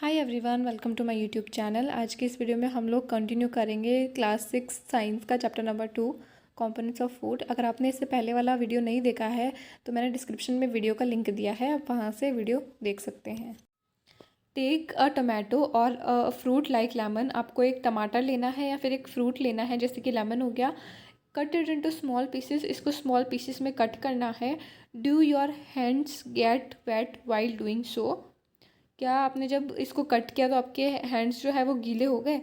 Hi everyone, welcome to my YouTube channel. आज की इस वीडियो में हम लोग कंटिन्यू करेंगे क्लास 6 साइंस का chapter number 2 components of food. अगर आपने इससे पहले वाला वीडियो नहीं देखा है तो मैंने डिस्क्रिप्शन में वीडियो का लिंक दिया है, आप वहाँ से वीडियो देख सकते हैं। टेक अ टोमेटो और अ फ्रूट लाइक लेमन। आपको एक टमाटर लेना है या फिर एक फ्रूट लेना है, जैसे कि लेमन हो गया। Cut it into small pieces. इसको स्मॉल पीसेस में कट करना है। Do your hands get wet while doing so. क्या आपने जब इसको कट किया तो आपके हैंड्स जो है वो गीले हो गए?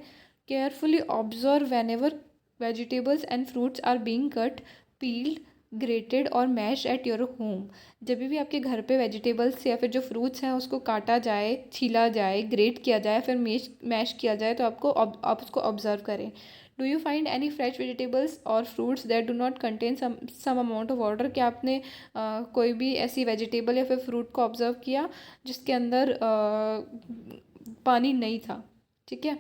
Carefully observe whenever vegetables and fruits are being cut, peeled, grated और मैश एट योर होम। जब भी आपके घर पे वेजिटेबल्स या फिर जो फ्रूट्स हैं उसको काटा जाए, छीला जाए, ग्रेट किया जाए, फिर मैश किया जाए, तो आप उसको ऑब्जर्व करें। Do you find any fresh vegetables और fruits that do not contain some amount of water. क्या आपने कोई भी ऐसी वेजिटेबल या फिर फ्रूट को ऑब्जर्व किया जिसके अंदर पानी नहीं था? ठीक है।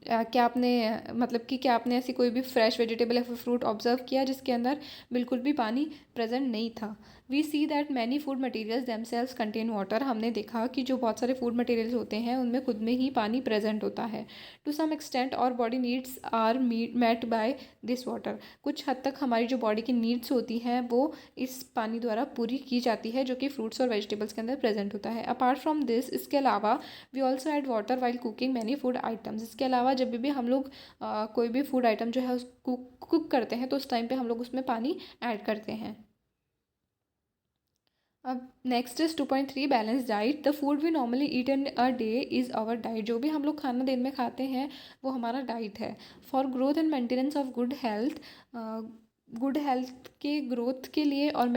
क्या आपने मतलब कि क्या आपने ऐसी कोई भी फ्रेश वेजिटेबल या फिर फ्रूट ऑब्जर्व किया जिसके अंदर बिल्कुल भी पानी प्रेजेंट नहीं था? We see that many food materials themselves contain water. हमने देखा कि जो बहुत सारे फूड मटेरियल्स होते हैं उनमें खुद में ही पानी प्रेजेंट होता है। टू सम एक्सटेंट और body needs are met by this water. कुछ हद तक हमारी जो बॉडी की नीड्स होती हैं वो इस पानी द्वारा पूरी की जाती है, जो कि फ्रूट्स और वेजिटेबल्स के अंदर प्रेजेंट होता है। अपार्ट फ्रॉम दिस, इसके अलावा we also add water while cooking many food items. इसके अलावा जब भी हम लोग कोई भी फूड आइटम जो है उसको कुक करते हैं तो उस टाइम पे हम लोग उसमें पानी ऐड करते हैं। अब next is 2.3 balance diet. The food we normally eat in a day is our diet. जो भी हम लोग खाना दिन में खाते हैं वो हमारा डाइट है। For growth and maintenance of good health के ग्रोथ के लिए और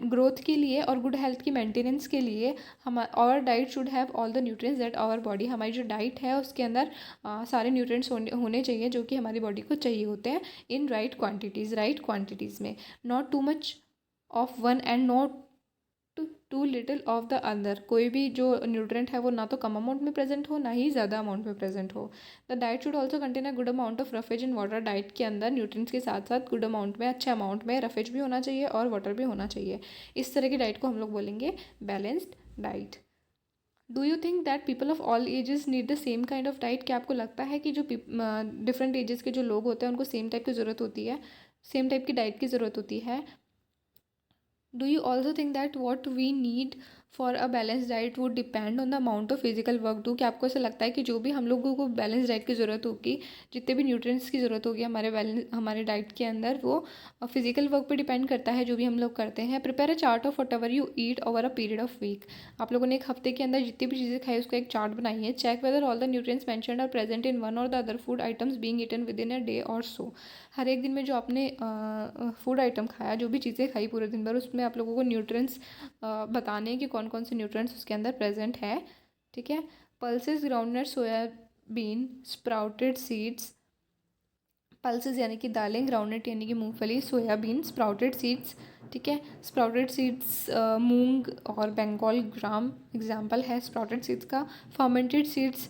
ग्रोथ के लिए और गुड हेल्थ की मेंटेनेंस के लिए हम our diet should have all the nutrients that our body. हमारी जो डाइट है उसके अंदर सारे न्यूट्रिएंट्स होने चाहिए जो कि हमारी बॉडी को चाहिए होते हैं, इन राइट क्वांटिटीज़ में। Not too much of one and not too little of the other. कोई भी जो न्यूट्रिएंट है वो ना तो कम अमाउंट में प्रेजेंट हो ना ही ज़्यादा अमाउंट में प्रेजेंट हो। The diet should also contain a good amount of roughage in water. Diet के अंदर न्यूट्रिएंट्स के साथ साथ गुड अमाउंट में, अच्छे अमाउंट में रफेज भी होना चाहिए और वाटर भी होना चाहिए। इस तरह की डाइट को हम लोग बोलेंगे balanced diet. Do you think that people of all ages need the same kind of diet? क्या आपको लगता है कि जो डिफरेंट एजेस के जो लोग होते हैं उनको सेम टाइप की ज़रूरत होती है, सेम टाइप की डाइट की ज़रूरत होती है? Do you also think that what we need for a balance diet would depend on the amount of physical work do? क्या आपको ऐसा लगता है कि जो भी हम लोगों को बैलेंस डाइट की ज़रूरत होगी, जितने भी न्यूट्रिएंट्स की ज़रूरत होगी हमारे डाइट के अंदर, वो फिजिकल वर्क पे डिपेंड करता है जो भी हम लोग करते हैं? Prepare a chart of whatever you eat over a period of week. आप लोगों ने एक हफ्ते के अंदर जितनी भी चीज़ें खाई उसका एक चार्ट बनाइए। Check whether all the nutrients mentioned are present in one or the other food items being eaten within a day or so. हर एक दिन में जो आपने फूड आइटम खाया, जो भी चीज़ें खाई पूरे दिन भर, उसमें आप लोगों को न्यूट्रिएंट्स बताने हैं कि कौन कौन से न्यूट्रिएंट्स उसके अंदर प्रेजेंट है। ठीक है। Pulses, groundnut, soybean, sprouted seeds. Pulses यानी कि दालें, ग्राउंडनट यानी कि मूंगफली, सोयाबीन, स्प्राउटेड सीड्स। ठीक है। स्प्राउटेड सीड्स मूंग और बंगाल ग्राम एग्जाम्पल है स्प्राउटेड सीड्स का। फर्मेंटेड सीड्स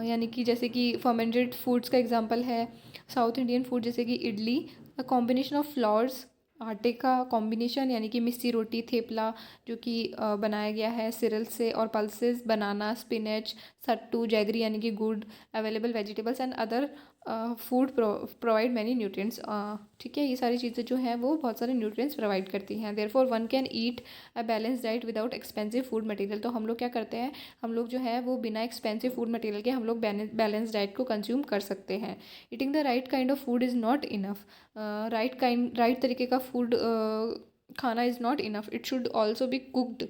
यानी कि जैसे कि फर्मेंटेड फूड्स का एग्जाम्पल है साउथ इंडियन फूड, जैसे कि idli. A combination of flowers, आटे का कॉम्बिनेशन यानी कि मिस्सी रोटी, थेपला, जो कि बनाया गया है सिरल से। और पल्सेस, बनाना, स्पिनच, सट्टू, जैगरी यानी कि गुड़, available vegetables and other food provide many nutrients. ठीक है। ये सारी चीज़ें जो हैं वो बहुत सारे न्यूट्रिएंट्स प्रोवाइड करती हैं। Therefore one can eat a balance diet without expensive food material. तो हम लोग क्या करते हैं, हम लोग जो है वो बिना एक्सपेंसिव फूड मटेरियल के हम लोग बैलेंस डाइट को कंज्यूम कर सकते हैं। Eating the right kind of food is not enough. Right तरीके का फूड खाना is not enough, it should also be cooked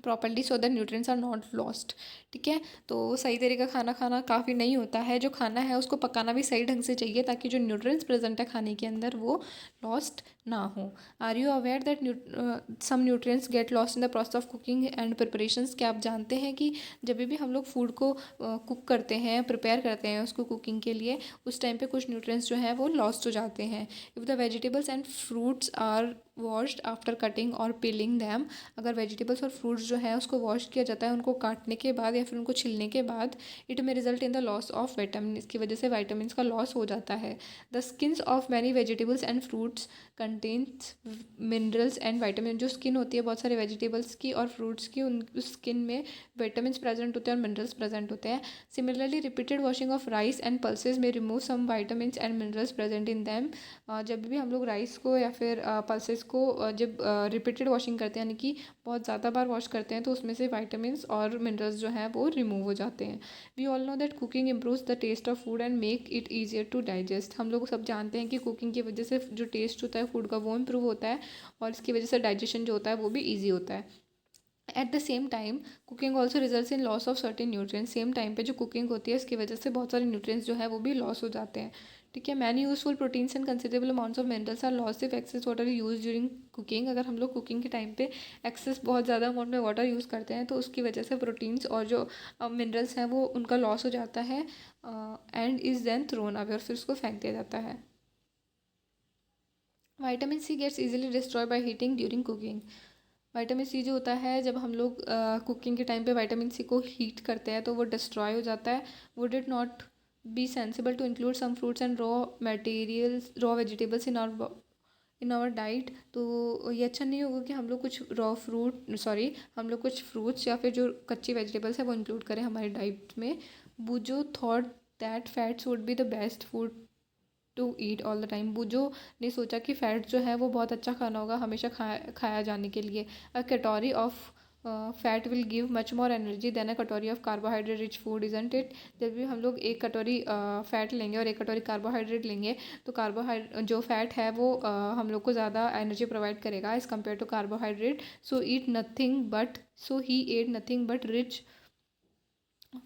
properly so that nutrients are not lost. ठीक है। तो सही तरीके का खाना खाना काफ़ी नहीं होता है, जो खाना है उसको पकाना भी सही ढंग से चाहिए ताकि जो न्यूट्रिएंट्स प्रेजेंट है खाने के अंदर वो लॉस्ट ना हो। Are you aware that some nutrients get lost in the process of cooking and preparations? क्या आप जानते हैं कि जब भी हम लोग फूड को कुक करते हैं, प्रिपेयर करते हैं उसको कुकिंग के लिए, उस टाइम पे कुछ न्यूट्रिएंट्स जो हैं वो लॉस्ट हो जाते हैं। If the vegetables and fruits are washed after cutting और पीलिंग दैम। अगर वेजिटेबल्स और फ्रूट्स जो है उसको वॉश किया जाता है उनको काटने के बाद या फिर उनको छिलने के बाद, इट में result in the loss of vitamin, इसकी वजह से विटामिन का लॉस हो जाता है। The skins of many vegetables and fruits contains minerals and vitamin, जो स्किन होती है बहुत सारे वेजिटेबल्स की और फ्रूट्स की, उन उस स्किन में विटामिन प्रेजेंट होते हैं और मिनरल्स प्रेजेंट होते हैं। Similarly repeated washing of rice and pulses में remove some vitamin and minerals present in them. जब भी हम लोग राइस को या फिर पल्सेस को जब रिपीटेड वॉशिंग करते हैं, यानी कि बहुत ज़्यादा बार वॉश करते हैं, तो उसमें से विटामिन्स और मिनरल्स जो हैं वो रिमूव हो जाते हैं। We all know that cooking improves the taste of food and make it easier to digest. हम लोग सब जानते हैं कि कुकिंग की वजह से जो टेस्ट होता है फूड का वो इम्प्रूव होता है और इसकी वजह से डाइजेशन जो होता है वो भी ईजी होता है। At the same time cooking also results in loss of certain nutrients. Same time पे जो कुकिंग होती है इसकी वजह से बहुत सारे न्यूट्रिएंट्स जो है वो भी लॉस हो जाते हैं। ठीक है, many useful proteins and considerable amounts of minerals are lost if excess water use during cooking. अगर हम लोग कुकिंग के टाइम पे एक्सेस बहुत ज़्यादा अमाउंट में वाटर यूज़ करते हैं तो उसकी वजह से प्रोटीन्स और जो मिनरल्स हैं वो उनका लॉस हो जाता है and is then thrown away, और फिर उसको फेंक दिया जाता है। Vitamin C gets easily destroy by heating during cooking. Vitamin C जो होता है जब हम लोग कुकिंग के टाइम पे विटामिन सी को हीट करते हैं तो वो डिस्ट्रॉय हो जाता है। Would it not be sensible to include some fruits and raw vegetables in our diet. तो ये अच्छा नहीं होगा कि हम लोग कुछ हम लोग कुछ फ्रूट्स या फिर जो कच्ची वेजिटेबल्स है वो इंक्लूड करें हमारी डाइट में। Boojho thought that fats would be the best food to eat all the time. Boojho ने सोचा कि फैट जो है वो बहुत अच्छा खाना होगा हमेशा खाया जाने के लिए। A katori of fat will give much more energy than a katori of carbohydrate rich food, isn't it. जब भी हम लोग एक कटोरी फैट लेंगे और एक कटोरी कार्बोहाइड्रेट लेंगे तो जो फैट है वो हम लोग को ज़्यादा एनर्जी प्रोवाइड करेगा as compare to carbohydrate. So he ate nothing but rich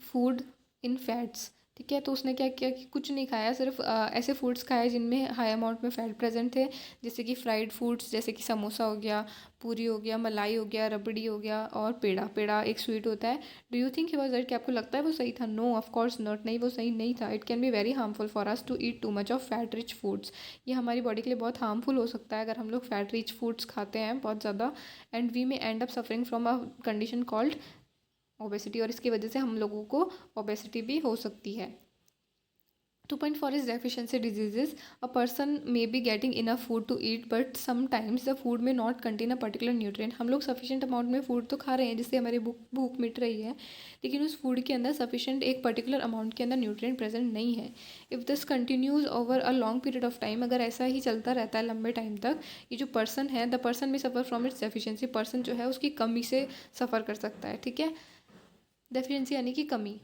food in fats. ठीक है, तो उसने क्या किया कि कुछ नहीं खाया, सिर्फ ऐसे फूड्स खाए जिनमें हाई अमाउंट में फ़ैट प्रेजेंट थे, जैसे कि फ्राइड फूड्स, जैसे कि समोसा हो गया, पूरी हो गया, मलाई हो गया, रबड़ी हो गया और पेड़ा। पेड़ा एक स्वीट होता है। Do you think he was right? क्या आपको लगता है वो सही था? नो, ऑफ कोर्स नॉट, नहीं वो सही नहीं था। It can be very harmful for us to eat too much of fat rich foods. ये हमारी बॉडी के लिए बहुत हार्मफुल हो सकता है अगर हम लोग फैट रिच फूड्स खाते हैं बहुत ज़्यादा। And we may end up suffering from a condition called obesity, और इसकी वजह से हम लोगों को ओबेसिटी भी हो सकती है। 2.4 is deficiency diseases. A person may be getting enough food to eat but sometimes the food may not contain a particular nutrient. हम लोग sufficient amount में food तो खा रहे हैं जिससे हमारी भूख मिट रही है, लेकिन उस food के अंदर sufficient एक particular amount के अंदर nutrient present नहीं है. If this continues over a long period of time, अगर ऐसा ही चलता रहता है लंबे टाइम तक, ये जो person है, the person may suffer from its deficiency. person जो है उसकी कमी से suffer कर सकता है. ठीक है, deficiency यानी कि कमी।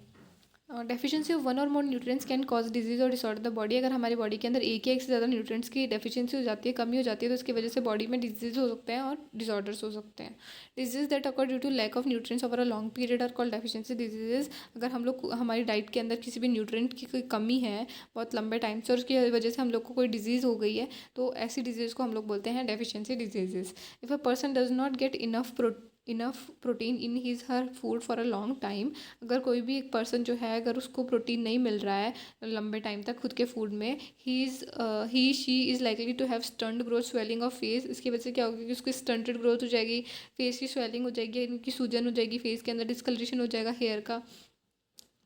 डेफिशिएंसी ऑफ वन और मोर न्यूट्रिएंट्स कैन कॉज डिजीज और डिसऑर्डर द बॉडी। अगर हमारी बॉडी के अंदर एक या एक से ज़्यादा न्यूट्रिएंट्स की डेफिशिएंसी हो जाती है, कमी हो जाती है, तो इसकी वजह से बॉडी में डिजीज हो सकते हैं और डिसऑर्डर्स हो सकते हैं। Disease that occur due to lack of nutrients over a long period are called deficiency diseases. अगर हम लोग हमारी डाइट के अंदर किसी भी न्यूट्रिएंट की कोई कमी है बहुत लंबे टाइम से और उसकी वजह से हम लोग को कोई डिजीज़ हो गई है, तो ऐसी डिजीज़ को हम लोग बोलते हैं deficiency diseases. If a person does not get enough protein in his her food for a long time, अगर कोई भी एक पर्सन जो है अगर उसको प्रोटीन नहीं मिल रहा है लंबे टाइम तक खुद के फूड में, he she is likely to have stunt growth swelling of face. इसकी वजह से क्या होगी कि उसकी स्टंटेड ग्रोथ हो जाएगी, फेस की स्वेलिंग हो जाएगी, इनकी सूजन हो जाएगी, फेस के अंदर डिस्कलरेशन हो जाएगा हेयर का।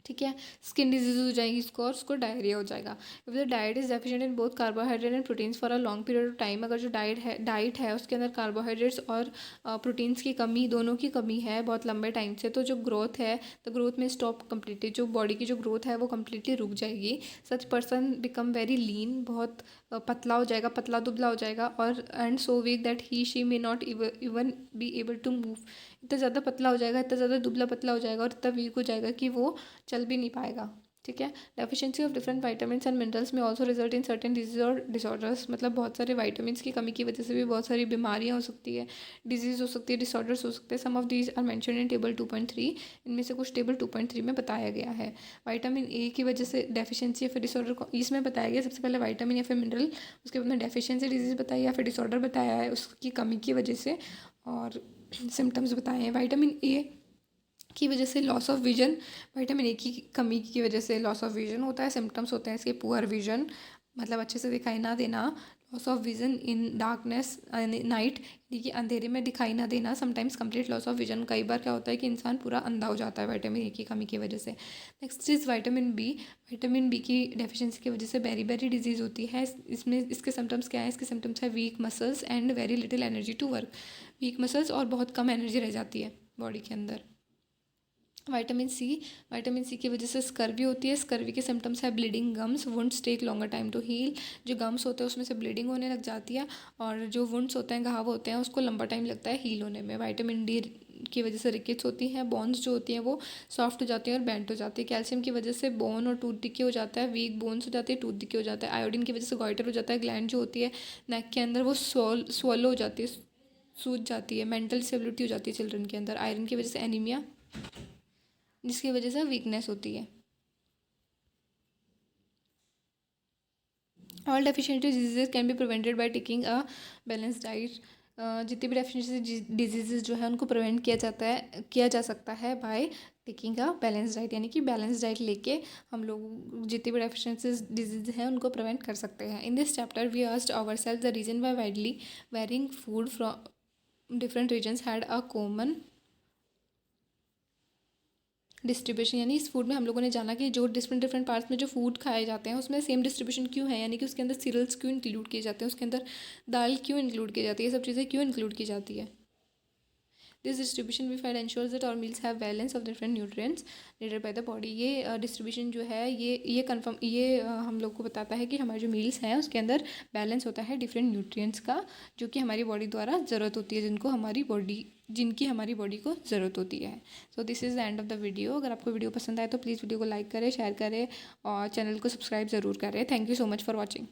ठीक है, स्किन डिजीज हो जाएगी इसको और उसको डायरिया हो जाएगा। If the diet is deficient in both carbohydrate and proteins for a long period of time, अगर जो डाइट है उसके अंदर कार्बोहाइड्रेट्स और प्रोटीन्स की कमी, दोनों की कमी है बहुत लंबे टाइम से, तो जो ग्रोथ है the growth may stop completely, जो बॉडी की जो ग्रोथ है वो कम्प्लीटली रुक जाएगी। Such person become very lean, बहुत पतला हो जाएगा, पतला दुबला हो जाएगा, और and so weak that he she may not even be able to move. इतना ज़्यादा पतला हो जाएगा, इतना ज़्यादा दुबला पतला हो जाएगा और इतना वीक हो जाएगा कि वो चल भी नहीं पाएगा। ठीक है, deficiency of different vitamins and minerals may also result in certain disease और डिसऑर्डर्स। मतलब बहुत सारे विटामिन्स की कमी की वजह से भी बहुत सारी बीमारियां हो सकती है, डिजीज हो सकती है, डिसऑर्डर्स हो सकते हैं। Some of these are mention in table 2.3। इनमें से कुछ टेबल 2.3 में बताया गया है। विटामिन ए की वजह से डेफिशिएंसी या फिर डिसऑर्डर को इसमें बताया गया सबसे पहले विटामिन या फिर मिनरल, उसके बाद में डेफिशिएंसी डिजीज बताई या फिर डिसऑर्डर बताया है उसकी कमी की वजह से, और सिम्टम्स बताए हैं। विटामिन ए की वजह से loss of vision, vitamin A की कमी की वजह से लॉस ऑफ विजन होता है। सिम्टम्स होते हैं इसके पुअर विजन, मतलब अच्छे से दिखाई ना देना, loss of vision in darkness night, यानी कि अंधेरे में दिखाई ना देना, sometimes complete loss of vision, कई बार क्या होता है कि इंसान पूरा अंधा हो जाता है विटामिन ए की कमी की वजह से। नेक्स्ट इज़ विटामिन बी की डेफिशिएंसी की वजह से बेरी बेरी डिजीज़ होती है। इसमें इसके सिम्टम्स क्या है? इसके सिम्टम्स है weak muscles and very little energy to work, weak muscles और बहुत कम एनर्जी रह जाती है बॉडी के अंदर। विटामिन सी की वजह से स्कर्वी होती है। स्कर्वी के सिम्टम्स है bleeding gums, wounds take longer time to heal, जो गम्स होते हैं उसमें से ब्लीडिंग होने लग जाती है, और जो वुंड्स होते हैं, घाव होते हैं, उसको लंबा टाइम लगता है हील होने में। विटामिन डी की वजह से रिकेट्स होती हैं, बोन्स जो होती हैं वो सॉफ्ट हो जाती हैं और बेंट हो जाती है। कैल्शियम की वजह से बोन और टूथ डिके हो जाता है, वीक बोन्स हो जाती है, टूथ डिके हो जाता है। आयोडीन की वजह से गॉइटर हो जाता है, ग्लैंड जो होती है नेक के अंदर वो स्वॉलो हो जाती है, सूज जाती है। मेंटल स्टेबिलिटी हो जाती है चिल्ड्रन के अंदर। आयरन की वजह से एनीमिया, जिसकी वजह से वीकनेस होती है। All deficiency diseases can be prevented by taking a balance diet. जितनी भी डेफिशिएंसी डिजीजेज जो है उनको प्रिवेंट किया जा सकता है by taking a balance diet, यानी कि बैलेंस डाइट लेके हम लोग जितनी भी डेफिशिएंसीज डिजीज हैं उनको प्रिवेंट कर सकते हैं। In this chapter we asked ourselves the reason why widely varying food from different regions had a common distribution, यानी इस फूड में हम लोगों ने जाना कि जो डिफरेंट डिफरेंट पार्ट्स में जो फूड खाए जाते हैं उसमें सेम डिस्ट्रीब्यूशन क्यों है, यानी कि उसके अंदर सीरियल्स क्यों इंक्लूड किए जाते हैं, उसके अंदर दाल क्यों इंक्लूड की जाती है, ये सब चीज़ें क्यों इंक्लूड की जाती है। This distribution we find ensures that our meals have balance of different nutrients needed by the body. ये डिस्ट्रीब्यूशन जो है ये हम लोग को बताता है कि हमारे जो मील्स हैं उसके अंदर बैलेंस होता है डिफरेंट न्यूट्रिएंट्स का, जो कि हमारी बॉडी द्वारा ज़रूरत होती है, जिनकी हमारी बॉडी को ज़रूरत होती है। So this is the end of the video. अगर आपको वीडियो पसंद आए तो प्लीज़ वीडियो को लाइक करें, शेयर करें और चैनल को सब्सक्राइब ज़रूर करें। Thank you so much for watching.